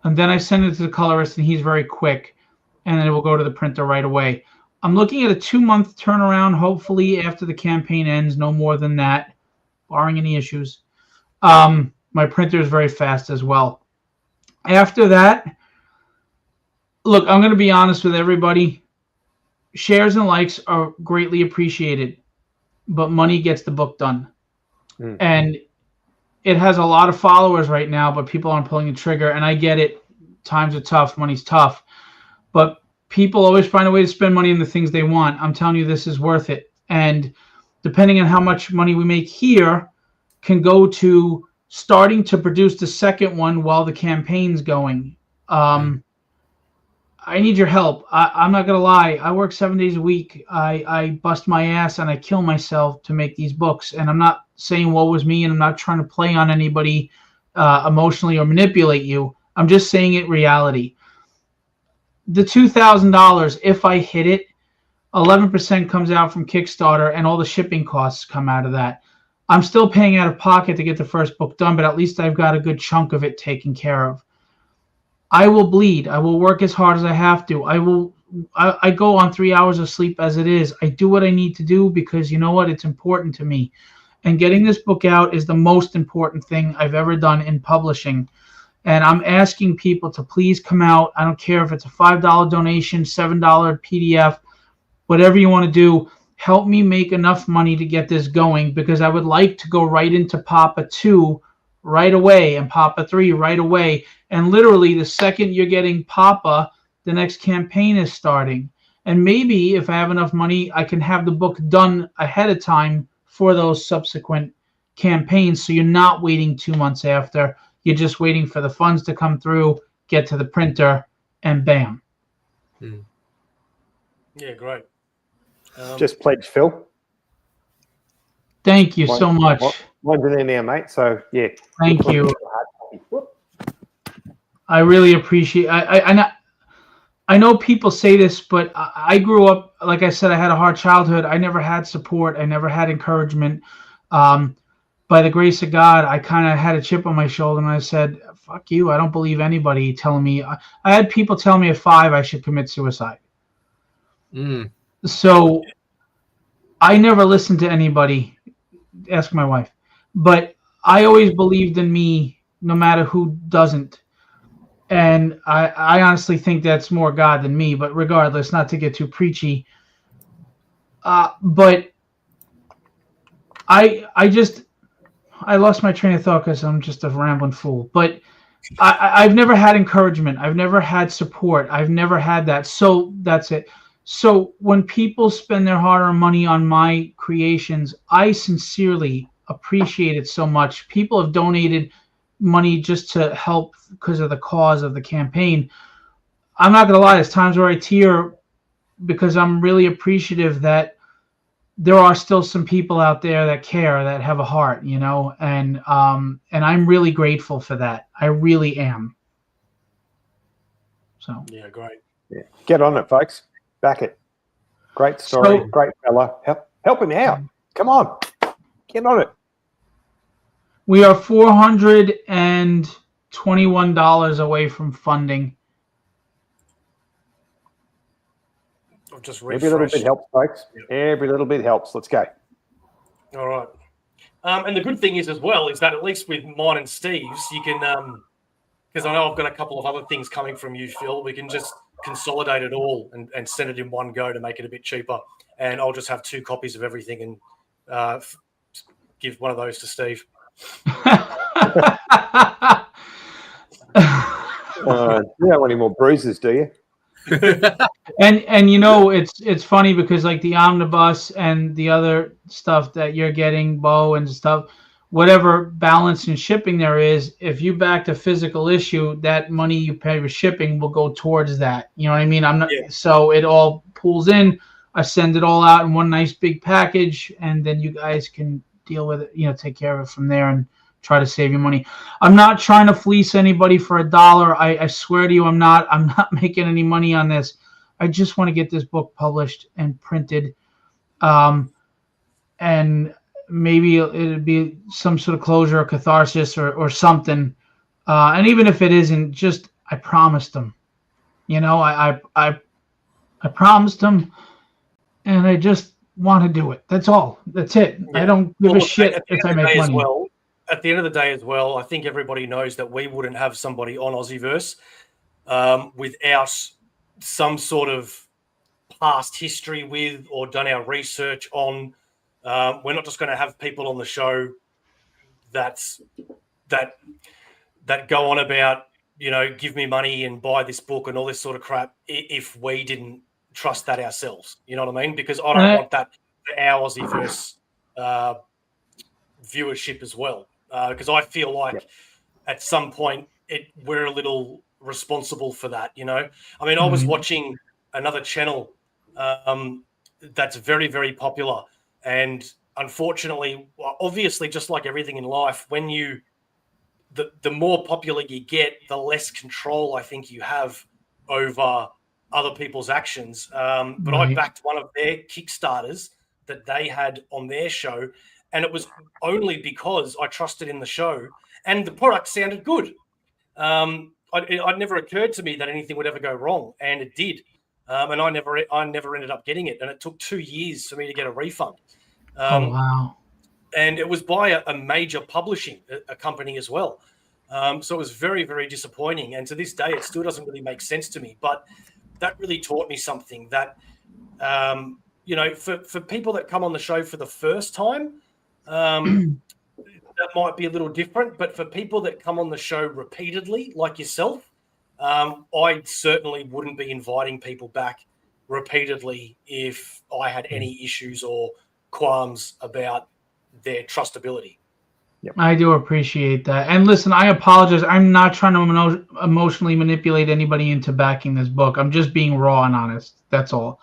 And then I send it to the colorist, and he's very quick. And then it will go to the printer right away. I'm looking at a 2-month turnaround, hopefully, after the campaign ends, no more than that, barring any issues. My printer is very fast as well. After that, look, I'm going to be honest with everybody. Shares and likes are greatly appreciated, but money gets the book done. And it has a lot of followers right now, but people aren't pulling the trigger. And I get it. Times are tough. Money's tough. But people always find a way to spend money on the things they want. I'm telling you, this is worth it. And depending on how much money we make here can go to starting to produce the second one while the campaign's going. I need your help. I'm not going to lie. I work 7 days a week. I bust my ass and I kill myself to make these books. And I'm not saying woe was me, and I'm not trying to play on anybody emotionally or manipulate you. I'm just saying it reality. The $2,000, if I hit it, 11% comes out from Kickstarter, and all the shipping costs come out of that. I'm still paying out of pocket to get the first book done, but at least I've got a good chunk of it taken care of. I will bleed. I will work as hard as I have to. I go on 3 hours of sleep as it is. I do what I need to do because you know what? It's important to me. And getting this book out is the most important thing I've ever done in publishing. And I'm asking people to please come out. I don't care if it's a $5 donation, $7 PDF, whatever you want to do. Help me make enough money to get this going because I would like to go right into Papa 2 right away and Papa 3 right away. And literally the second you're getting Papa, the next campaign is starting. And maybe if I have enough money, I can have the book done ahead of time for those subsequent campaigns. So you're not waiting 2 months after. You're just waiting for the funds to come through, get to the printer, and bam. Yeah, great. Just pledge, Phil. Thank you so much. Mine's in there now, mate. So, yeah. Thank you. I really appreciate I know people say this, but I grew up, like I said, I had a hard childhood. I never had support. I never had encouragement. By the grace of God, I kind of had a chip on my shoulder, and I said, fuck you. I don't believe anybody telling me. I had people tell me at 5 I should commit suicide. So I never listened to anybody. Ask my wife. But I always believed in me no matter who doesn't. And I honestly think that's more God than me. But regardless, not to get too preachy. But I lost my train of thought because I'm just a rambling fool. But I've never had encouragement. I've never had support. I've never had that. So that's it. So when people spend their hard-earned money on my creations, I sincerely appreciate it so much. People have donated money just to help because of the cause of the campaign. I'm not going to lie. There's times where I tear because I'm really appreciative that there are still some people out there that care, that have a heart, you know, and I'm really grateful for that. I really am. So Yeah, great. Yeah. Get on it, folks. Back it. Great story. So- Great fella. Help him out. Come on. Get on it. we are $421 away from funding. I've just Every little refreshed. bit helps, folks. Every little bit helps. Let's go. All right. And the good thing is as well is that at least with mine and Steve's, you can, because I know I've got a couple of other things coming from you, Phil, we can just consolidate it all and send it in one go to make it a bit cheaper. And I'll just have 2 copies of everything and give one of those to Steve. You don't want any more bruises, do you? And you know, it's funny because like the omnibus and the other stuff that you're getting, Bo and stuff, whatever balance in shipping there is, if you back a physical issue, that money you pay for shipping will go towards that. You know what I mean? I'm not so it all pulls in. I send it all out in one nice big package, and then you guys can deal with it, you know, take care of it from there and try to save you money. I'm not trying to fleece anybody for $1. I swear to you, I'm not making any money on this. I just want to get this book published and printed. And maybe it'd be some sort of closure or catharsis or something. And even if it isn't, just I promised them. You know, I promised them, and I just want to do it. That's all. That's it. Yeah. I don't give a shit if I make money. At the end of the day as well, I think everybody knows that we wouldn't have somebody on Aussieverse without some sort of past history with or done our research on. We're not just going to have people on the show that go on about, you know, give me money and buy this book and all this sort of crap if we didn't trust that ourselves. You know what I mean? Because I don't want that for our Aussieverse viewership as well. Because I feel like at some point we're a little responsible for that, you know. I mean, I was watching another channel that's very, very popular, and unfortunately, obviously, just like everything in life, when the more popular you get, the less control I think you have over other people's actions. But I backed one of their Kickstarters that they had on their show, and it was only because I trusted in the show and the product sounded good. It never occurred to me that anything would ever go wrong, and it did. And I never ended up getting it, and it took 2 years for me to get a refund. Oh wow! And it was by a major publishing a company as well. So it was very, very disappointing. And to this day, it still doesn't really make sense to me. But that really taught me something that, you know, for people that come on the show for the first time, that might be a little different. But for people that come on the show repeatedly, like yourself, I certainly wouldn't be inviting people back repeatedly if I had any issues or qualms about their trustability. Yep. I do appreciate that. And listen, I apologize. I'm not trying to emotionally manipulate anybody into backing this book. I'm just being raw and honest. That's all.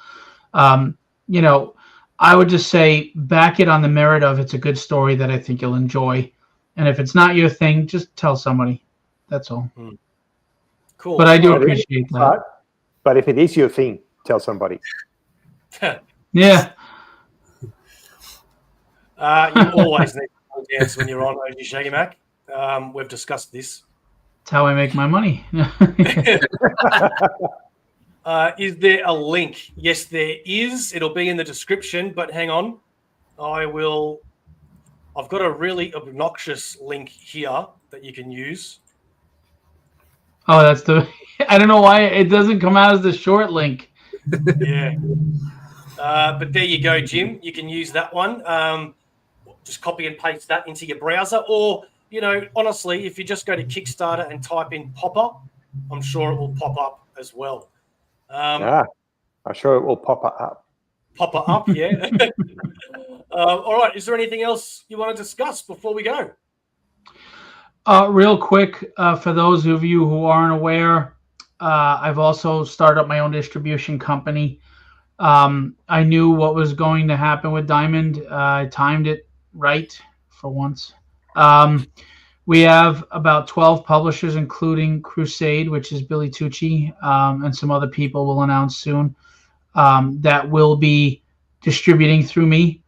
You know, I would just say back it on the merit of it's a good story that I think you'll enjoy. And if it's not your thing, just tell somebody. That's all. Cool. But I do appreciate that. But if it is your thing, tell somebody. Yeah. You always need to dance when you're on OG Shaggy Mac. We've discussed this. That's how I make my money. Is there a link? Yes, there is. It'll be in the description, but hang on. I've got a really obnoxious link here that you can use. Oh, that's I don't know why it doesn't come out as the short link. Yeah. But there you go, Jim. You can use that one. Just copy and paste that into your browser. Or, you know, honestly, if you just go to Kickstarter and type in Popper, I'm sure it will pop up as well. I'm sure it will pop up. Pop up, yeah. All right. Is there anything else you want to discuss before we go? Real quick, for those of you who aren't aware, I've also started up my own distribution company. I knew what was going to happen with Diamond. I timed it right for once. We have about 12 publishers, including Crusade, which is Billy Tucci, and some other people we'll announce soon, that will be distributing through me.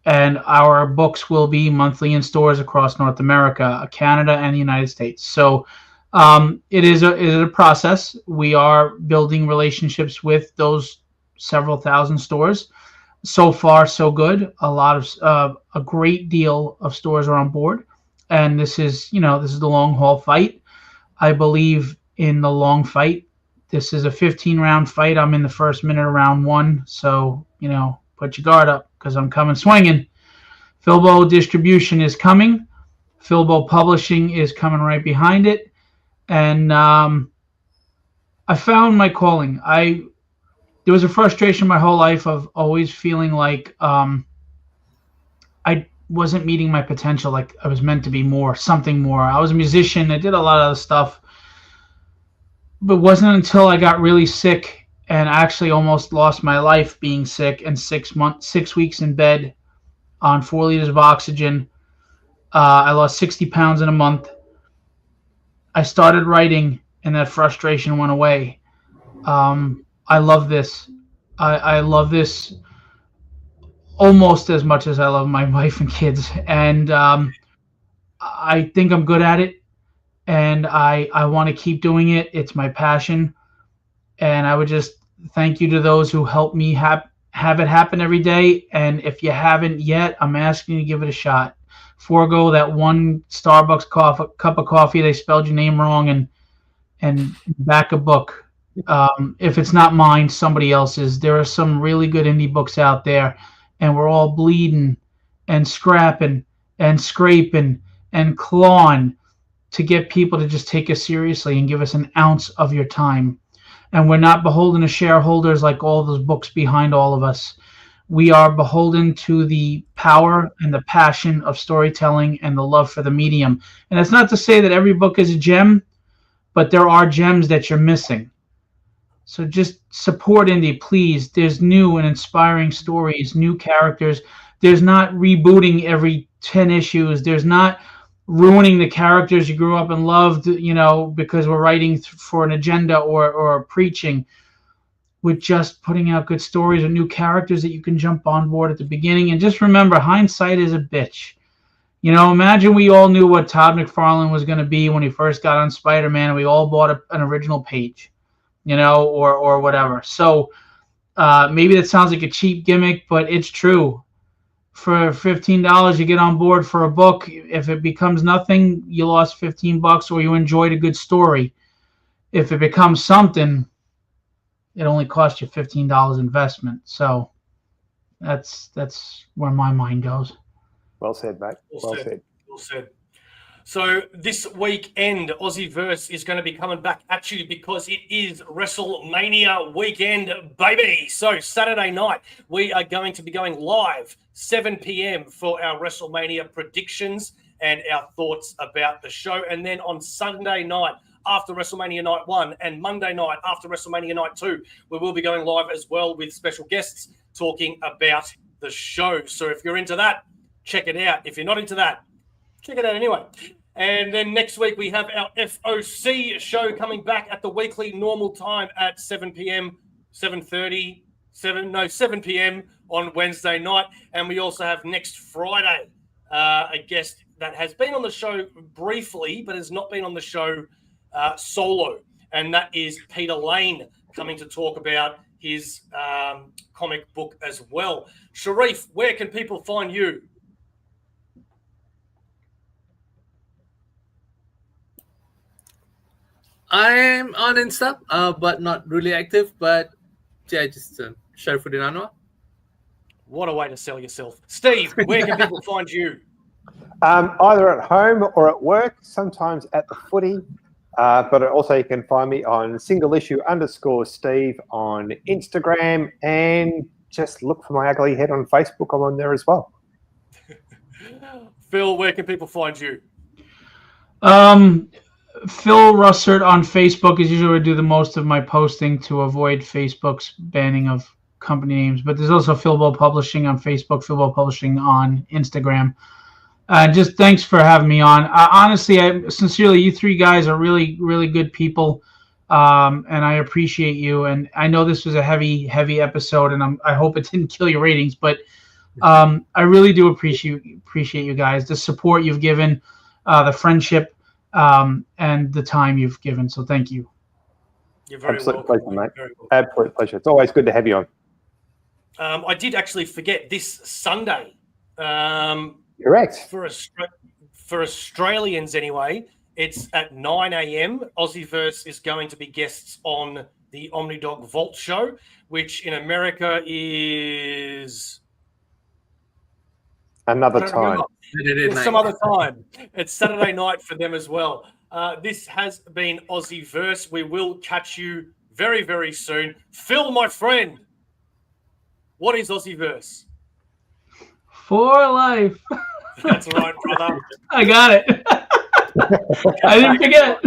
And our books will be monthly in stores across North America, Canada, and the United States. So it is a process. We are building relationships with those several thousand stores. So far, so good. A great deal of stores are on board, and this is the long haul fight. I believe in the long fight. This is a 15-round fight. I'm in the first minute of round one, so put your guard up because I'm coming swinging. Filbo distribution is coming. Filbo publishing is coming right behind it, and I found my calling. There was a frustration my whole life of always feeling like I wasn't meeting my potential, like I was meant to be something more. I was a musician. I did a lot of other stuff, but it wasn't until I got really sick and actually almost lost my life being sick and 6 weeks in bed on 4 liters of oxygen. I lost 60 pounds in a month. I started writing, and that frustration went away. I love this. I love this almost as much as I love my wife and kids, and I think I'm good at it, and I want to keep doing it. It's my passion, and I would just thank you to those who help me have it happen every day. And if you haven't yet, I'm asking you to give it a shot. Forego that one Starbucks cup of coffee they spelled your name wrong, and back a book. If it's not mine, somebody else's. There are some really good indie books out there, and we're all bleeding and scrapping and scraping and clawing to get people to just take us seriously and give us an ounce of your time. And we're not beholden to shareholders like all those books behind all of us. We are beholden to the power and the passion of storytelling and the love for the medium. And that's not to say that every book is a gem, but there are gems that you're missing. So just support indie, please. There's new and inspiring stories, new characters. There's not rebooting every 10 issues. There's not ruining the characters you grew up and loved, because we're writing for an agenda or preaching. We're just putting out good stories with new characters that you can jump on board at the beginning. And just remember, hindsight is a bitch. Imagine we all knew what Todd McFarlane was going to be when he first got on Spider-Man, and we all bought an original page. Or whatever. So maybe that sounds like a cheap gimmick, but it's true. For $15, you get on board for a book. If it becomes nothing, you lost $15, or you enjoyed a good story. If it becomes something, it only cost you $15 investment. So that's where my mind goes. Well said, mate. Well said. So this weekend, Aussieverse is going to be coming back at you because it is WrestleMania weekend, baby. So Saturday night, we are going to be going live 7 p.m. for our WrestleMania predictions and our thoughts about the show. And then on Sunday night, after WrestleMania Night 1 and Monday night after WrestleMania Night 2, we will be going live as well with special guests talking about the show. So if you're into that, check it out. If you're not into that, check it out anyway. And then next week we have our FOC show coming back at the weekly normal time at 7 p.m. on Wednesday night. And we also have next Friday a guest that has been on the show briefly, but has not been on the show solo. And that is Peter Lane coming to talk about his comic book as well. Sharif, where can people find you? I'm on Insta, but not really active. But yeah, just Sharifuddin Anwar. What a way to sell yourself. Steve, where can people find you? Either at home or at work, sometimes at the footy. But also you can find me on _Steve on Instagram, and just look for my ugly head on Facebook. I'm on there as well. Phil, where can people find you? Phil Russert on Facebook is usually where I do the most of my posting to avoid Facebook's banning of company names, but there's also Philbo Publishing on Facebook, Philbo Publishing on Instagram. Just thanks for having me on. Honestly, sincerely, you three guys are really, really good people, and I appreciate you. And I know this was a heavy, heavy episode, and I hope it didn't kill your ratings, but I really do appreciate you guys, the support you've given, the friendship, and the time you've given. So thank you. You're very Absolute welcome, pleasure, mate. Very welcome. Absolute pleasure. It's always good to have you on. I did actually forget this Sunday. Correct. For Australians anyway, it's at 9 a.m. Aussieverse is going to be guests on the Omnidog Vault show, which in America is Another time. It's some other time. It's Saturday night for them as well. This has been Aussieverse. We will catch you very, very soon. Phil, my friend, what is Aussieverse? For life. That's right, brother. I got it. I didn't forget.